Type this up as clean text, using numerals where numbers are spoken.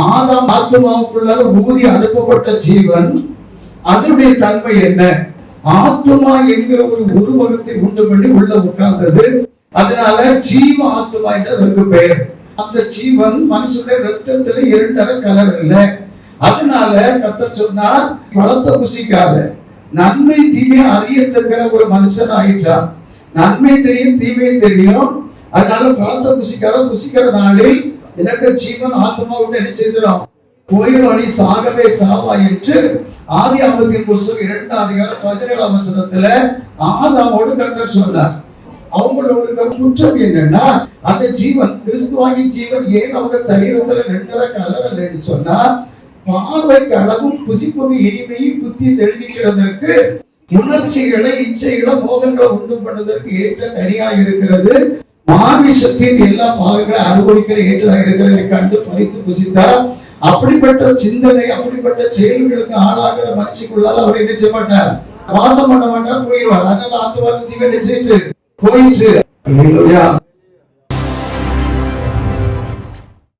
ஆதாம் ஆத்மாவுக்குள்ளாக ஊதி அனுப்பப்பட்ட ஜீவன், அதனுடைய தன்மை என்ன? ஆத்மா என்கிற ஒரு உருவகத்தை உண்டு பண்ணி உள்ள உட்கார்ந்தது. அதனால ஜீவ ஆத்மா என்று அதற்கு பெயர். அந்த ஜீவன் மனுஷனுடைய ரத்தத்துல 2 கலர் இல்லை. அதனால கர்த்தர் சொன்னார், பழத்தை புசிக்காத, நன்மை தீமை அறியத்தக்கிற ஒரு மனுஷன் ஆயிட்டான். நன்மை தெரியும், தீமை தெரியும். அதனால பழத்தை புசிக்காத, புசிக்கிற நாளில் எனக்கு ஜீவன் ஆத்மாவோட என்ன செய்கிறோம், போய்வாணி சாகவே சாவா என்று ஆதியாகமத்தின் புஸ்தகம் 2ஆம் அதிகாரம் 17ஆம் வசனத்துல ஆதாமோடு கர்த்தர் சொன்னார். அவங்களோட குற்றம் என்னன்னா, அந்த ஜீவன் கிறிஸ்துவாகி ஜீவன் ஏன் அவங்க சரீரத்துல 2 கலர் இல்லைன்னு சொன்னா, பார்வைக்கு அளவும் புசிப்புக்கு இனிமையும் புத்தி தெளிவிக்கிறதற்கு உணர்ச்சிகளை இச்சைகளை மோகங்களை உண்டு பண்ணுவதற்கு ஏற்ற கனியாக இருக்கிறது. மாமிசத்தின் எல்லா பாகங்களை அனுபவிக்கிற ஏற்றதாக இருக்கிறதை கண்டு பறித்து புசித்தார். அப்படிப்பட்ட சிந்தனை, அப்படிப்பட்ட செயல்களுக்கு ஆளாகிற மனுஷிக்குள்ளால அவர் என்ன செய்ய மாட்டார், வாசம் பண்ண மாட்டார், போயிடுவார். அதனால ஆத்மா ஜீவன் போயிட்டு